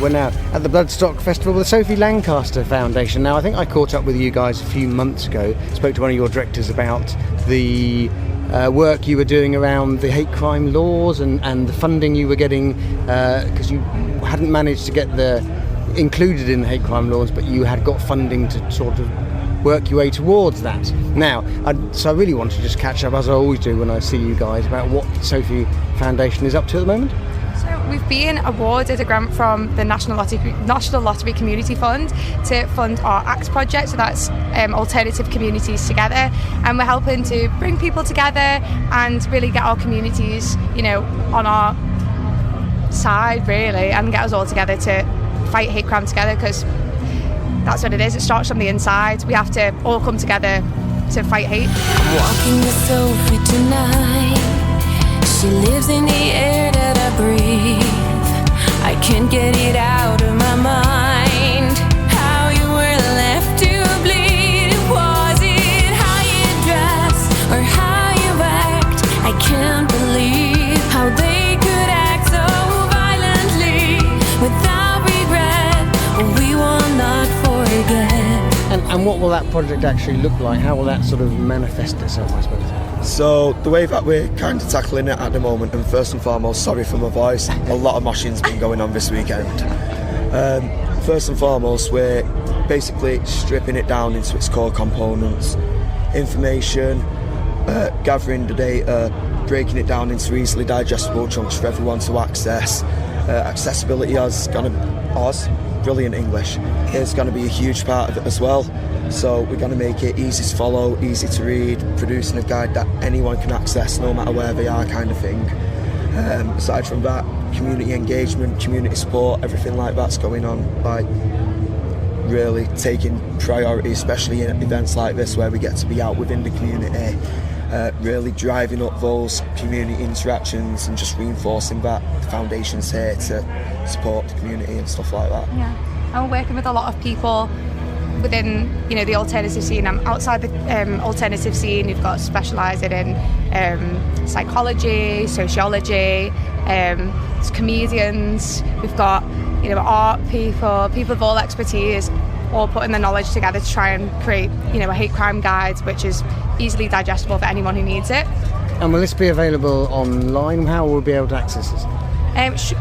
We're now at the Bloodstock Festival with the Sophie Lancaster Foundation. Now, I think I caught up with you guys a few months ago, spoke to one of your directors about the work you were doing around the hate crime laws and the funding you were getting, because you hadn't managed to get included in the hate crime laws, but you had got funding to sort of work your way towards that. Now, so I really want to just catch up, as I always do when I see you guys, about what Sophie Foundation is up to at the moment. So we've been awarded a grant from the National Lottery Community Fund to fund our ACT project, so that's Alternative Communities Together, and we're helping to bring people together and really get our communities, on our side really, and get us all together to fight hate crime together, because that's what it is. It starts from the inside. We have to all come together to fight hate. I'm walking with Sophie tonight. She lives in the air that I breathe. I can't get it out of my mind. How you were left to bleed. Was it how you dress or how you act? I can't believe how they could act so violently without regret. We will not forget. And what will that project actually look like? How will that sort of manifest itself, I suppose? So the way that we're kind of tackling it at the moment, and first and foremost, sorry for my voice, a lot of moshing's been going on this weekend. First and foremost, we're basically stripping it down into its core components. Information, gathering the data, breaking it down into easily digestible chunks for everyone to access. Accessibility brilliant English, is going to be a huge part of it as well. So we're going to make it easy to follow, easy to read, producing a guide that anyone can access no matter where they are, kind of thing. Aside from that, community engagement, community support, everything like that's going on, like really taking priority, especially in events like this where we get to be out within the community, really driving up those community interactions and just reinforcing that the foundation's here to support the community and stuff like that. Yeah, and we're working with a lot of people within the alternative scene. Outside the alternative scene, you've got specialising in psychology, sociology, comedians, we've got art people of all expertise, all putting the knowledge together to try and create a hate crime guide which is easily digestible for anyone who needs it. And will this be available online? How will we be able to access this?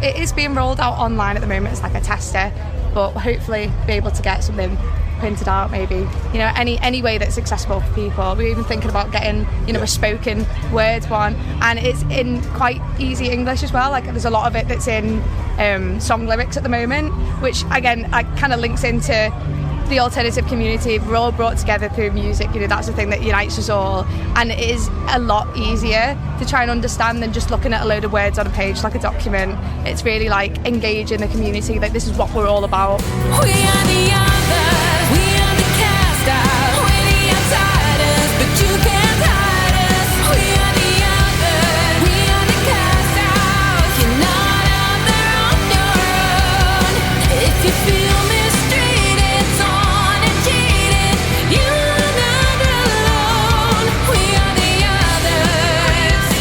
It is being rolled out online at the moment as like a tester, but hopefully be able to get something printed out, maybe any way that's accessible for people. We're even thinking about getting a spoken word one, and it's in quite easy English as well. Like there's a lot of it that's in song lyrics at the moment, which again kind of links into the alternative community. We're all brought together through music, that's the thing that unites us all, and it is a lot easier to try and understand than just looking at a load of words on a page like a document. It's really like engaging the community, like this is what we're all about. We are the others, we are the cast out, we're the outsiders, but you can't hide us. We are the others, we are the cast out, you're not out there on your own. If you feel mistreated, torn and cheated, you're not alone. We are the others.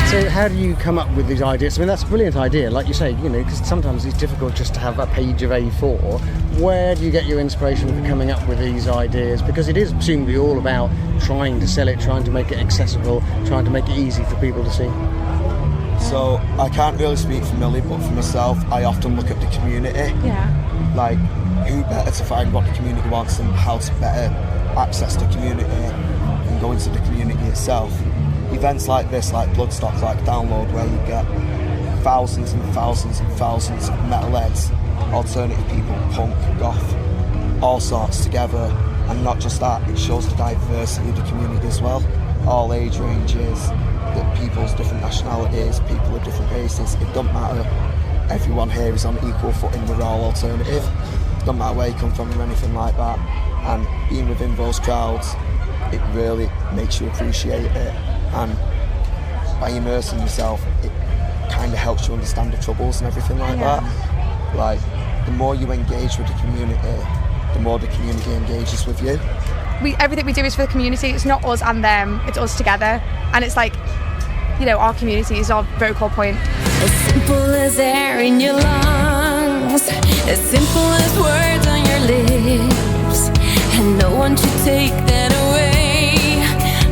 So how do you come up with these ideas? I mean, that's a brilliant idea, like you say, because sometimes it's difficult just to have a page of A4. Where do you get your inspiration for coming up with these ideas? Because it is presumably all about trying to sell it, trying to make it accessible, trying to make it easy for people to see. So I can't really speak for Millie, but for myself, I often look at the community. Yeah. Like, who better to find what the community wants and how to better access the community and go into the community itself. Events like this, like Bloodstock, like Download, where you get thousands and thousands and thousands of metalheads, alternative people, punk, goth, all sorts together. And not just that, it shows the diversity of the community as well. All age ranges, the people's different nationalities, people of different races. It doesn't matter. Everyone here is on equal footing. We're all alternative. It doesn't matter where you come from or anything like that. And being within those crowds, it really makes you appreciate it. And by immersing yourself, it kind of helps you understand the troubles and everything like that. Like, the more you engage with the community, the more the community engages with you. Everything we do is for the community. It's not us and them, it's us together. And it's like, our community is our vocal point. As simple as air in your lungs, else. As simple as words on your lips, and no one should take that away.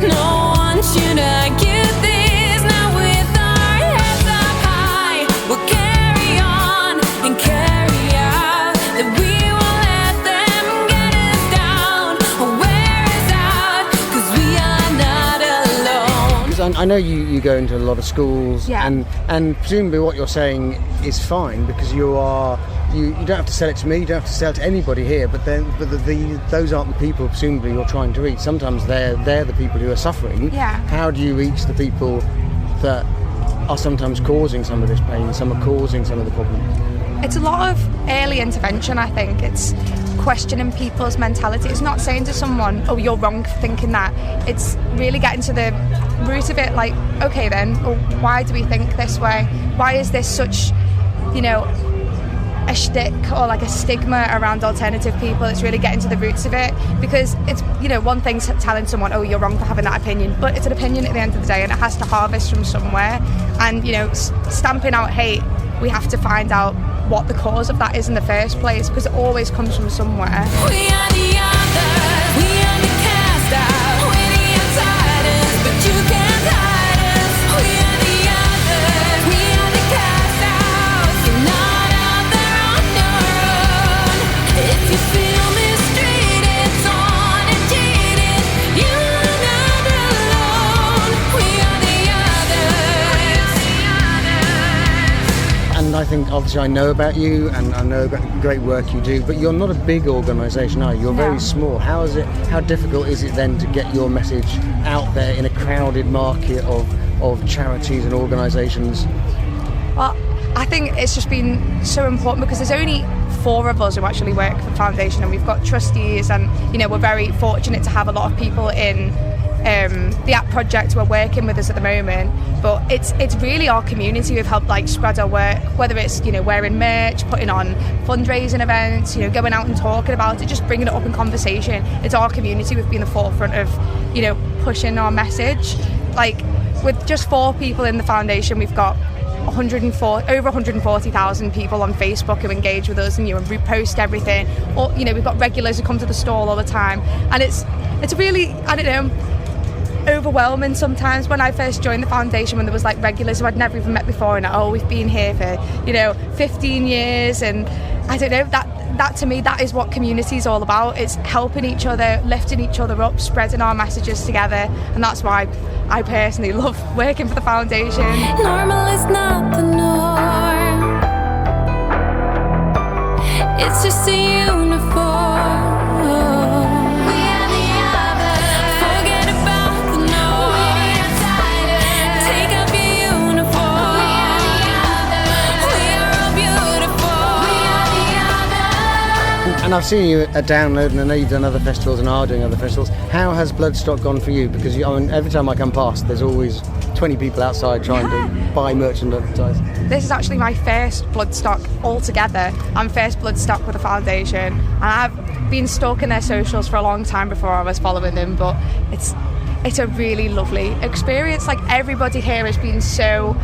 No one should argue this. Now with our heads up high, we'll carry on and carry out that we won't let them get us down or wear us out, 'cause we are not alone. 'Cause I know you go into a lot of schools, Yeah. and presumably what you're saying is fine, because you don't have to sell it to me, you don't have to sell it to anybody here, but those aren't the people presumably you're trying to reach. Sometimes they're the people who are suffering. Yeah. How do you reach the people that are sometimes causing some of this pain, some are causing some of the problems? It's a lot of early intervention, I think. It's questioning people's mentality. It's not saying to someone, oh, you're wrong for thinking that. It's really getting to the root of it, like, okay then, well, why do we think this way? Why is this such, a shtick or like a stigma around alternative people? It's really getting to the roots of it, because it's, one thing's telling someone, oh, you're wrong for having that opinion, but it's an opinion at the end of the day, and it has to harvest from somewhere. And, stamping out hate, we have to find out what the cause of that is in the first place, because it always comes from somewhere. We are the others, we are the cast out, we're the outsiders, but you can't hide us. We are the others, we are the cast out, you're not out there on your own. If you feel mistreated, torn and cheated, you're not alone. We are the others. And I think, obviously, I know about you, and I know about the great work you do, but you're not a big organisation, are you? You're very small. How difficult is it then to get your message out there in a crowded market of charities and organisations? Well, I think it's just been so important, because there's only 4 of us who actually work for the foundation, and we've got trustees, and we're very fortunate to have a lot of people in the app project who are working with us at the moment. But it's really our community who've helped spread our work, whether it's wearing merch, putting on fundraising events, going out and talking about it, just bringing it up in conversation. It's our community who've been the forefront of pushing our message. With just 4 people in the foundation, we've got over 140,000 people on Facebook who engage with us and repost everything. Or we've got regulars who come to the stall all the time, and it's really, I don't know, overwhelming sometimes. When I first joined the foundation, when there was regulars who I'd never even met before, and we've been here for 15 years, and I don't know, that to me, that is what community is all about. It's helping each other, lifting each other up, spreading our messages together, and that's why I personally love working for the foundation. Normal is not the norm, it's just a uniform. And I've seen you at Download, and I know you've done other festivals and are doing other festivals. How has Bloodstock gone for you? Because every time I come past, there's always 20 people outside trying to buy merchandise. This is actually my first Bloodstock altogether. I'm first Bloodstock with the foundation, and I've been stalking their socials for a long time before I was following them, but it's a really lovely experience. Everybody here has been so...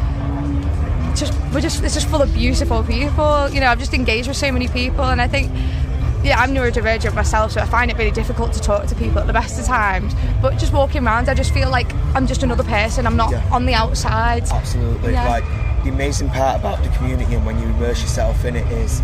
it's just full of beautiful people. I've just engaged with so many people, and I think... I'm neurodivergent myself, so I find it really difficult to talk to people at the best of times. But just walking around, I just feel like I'm just another person. I'm not on the outside. Absolutely. Yeah. The amazing part about the community, and when you immerse yourself in it, is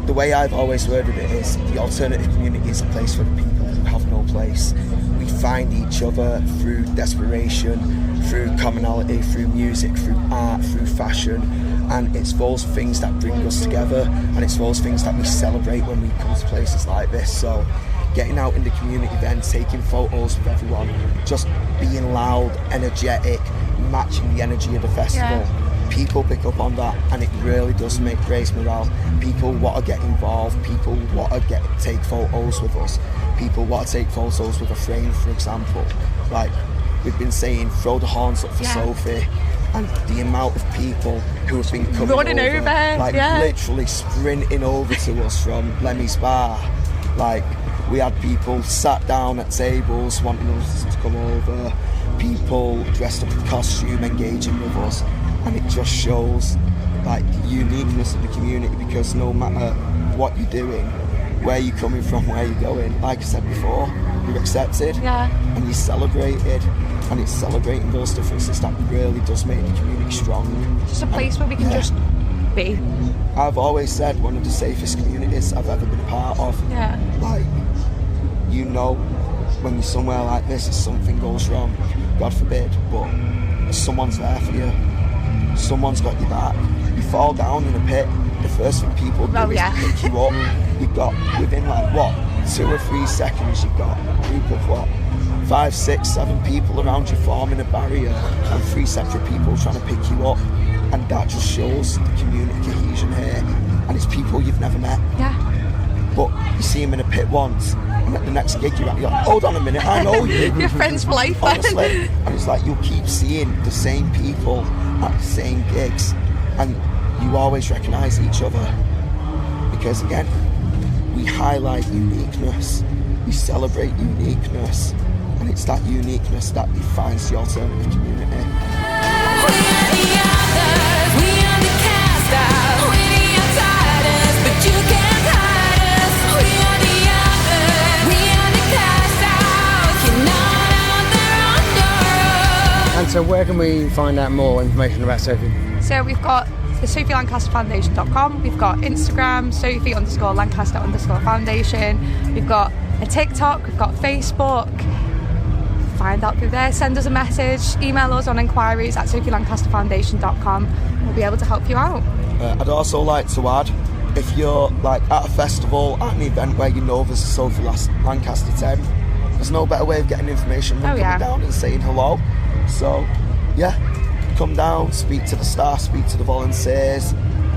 the way I've always worded it is the alternative community is a place for the people who have no place. We find each other through desperation, through commonality, through music, through art, through fashion. And it's those things that bring us together, and it's those things that we celebrate when we come to places like this. So getting out in the community then, taking photos with everyone, just being loud, energetic, matching the energy of the festival. People pick up on that, and it really does raise morale. People want to get involved, people want to take photos with us, people want to take photos with a frame, for example. We've been saying, throw the horns up for Sophie. And the amount of people who have been coming running over literally sprinting over to us from Lemmy's Bar. We had people sat down at tables wanting us to come over, people dressed up in costume engaging with us. and it just shows like the uniqueness of the community, because no matter what you're doing, where you're coming from, where you're going, like I said before, you're accepted and you're celebrated, and it's celebrating those differences that really does make the community strong. It's just a place where we can just be. I've always said one of the safest communities I've ever been a part of. Yeah. Like, you know, when you're somewhere like this, if something goes wrong, God forbid, but someone's there for you. Someone's got your back. You fall down in a pit, the first thing people do is pick you up. You've got, within like what, 2 or 3 seconds, you've got a group of what, 5, 6, 7 people around you forming a barrier, and 3 separate people trying to pick you up. And that just shows the community cohesion here, and it's people you've never met. Yeah. But you see them in a pit once, and at the next gig you're like, hold on a minute, I know you. Your friends for life. Honestly. And it's like you'll keep seeing the same people at the same gigs, and you always recognise each other. Because again, we highlight uniqueness, we celebrate uniqueness, and it's that uniqueness that defines the alternative community. And so where can we find out more information about Sophie? So we've got the SophieLancasterFoundation.com, we've got Instagram, Sophie_Lancaster_Foundation, we've got a TikTok, we've got Facebook. Find out through there, send us a message, email us on inquiries at SophieLancasterFoundation.com. We'll be able to help you out. I'd also like to add, if you're like at a festival, at an event where you know there's a Sophie Lancaster tent, there's no better way of getting information than coming down and saying hello. So, yeah, come down, speak to the staff, speak to the volunteers,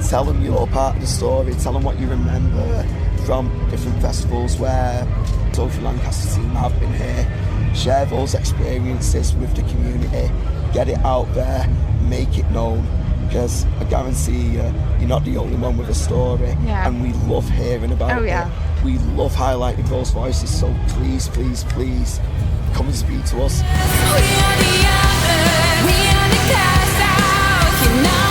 tell them your part of the story, tell them what you remember from different festivals where Sophie Lancaster team have been here. Share those experiences with the community, get it out there, make it known, because I guarantee you're not the only one with a story, and we love hearing about it. We love highlighting those voices, so please, please, please come and speak to us. We are the other, we are the cast out,